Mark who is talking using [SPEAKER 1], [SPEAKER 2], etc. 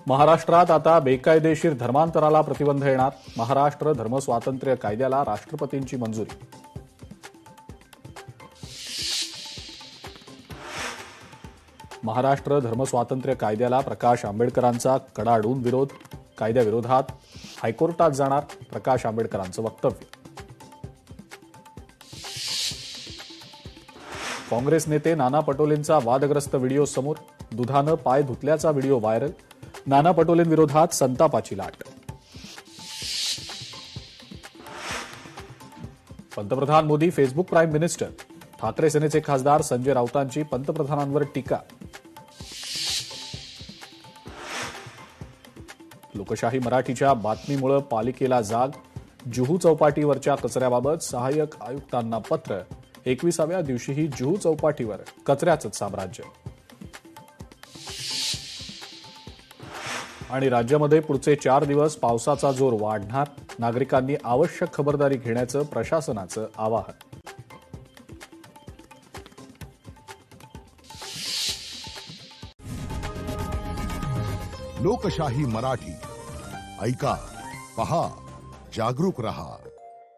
[SPEAKER 1] महाराष्ट्रात आता बेकायदेशीर धर्मांतराला प्रतिबंध येणार. महाराष्ट्र धर्मस्वातंत्र्य कायद्याला राष्ट्रपतींची मंजुरी. महाराष्ट्र धर्मस्वातंत्र्य कायद्याला प्रकाश आंबेडकरांचा कडाडून विरोध. कायद्याविरोधात हायकोर्टात जाणार प्रकाश आंबेडकरांचं वक्तव्य. काँग्रेस नेते नाना पटोलेंचा वादग्रस्त व्हिडिओ समोर. दुधानं पाय धुतल्याचा व्हिडिओ व्हायरल. नाना पटोलेंविरोधात संतापाची लाट. पंतप्रधान Modi Facebook prime minister. Thackeray सेनेचे खासदार संजय राऊतांची पंतप्रधानांवर टीका. लोकशाही मराठीच्या बातमीमुळे पालिकेला जाग. जुहू चौपाटीवरच्या कचऱ्याबाबत सहाय्यक आयुक्तांना पत्र. 21व्या दिवशीही जुहू चौपाटीवर कचऱ्याचंच साम्राज्य. आणि राज्यामध्ये पुढचे 4 दिवस पावसाचा जोर वाढणार. नागरिकांनी आवश्यक खबरदारी घेण्याचं प्रशासनाचं आवाहन.
[SPEAKER 2] लोकशाही मराठी ऐका, पहा, जागरूक रहा.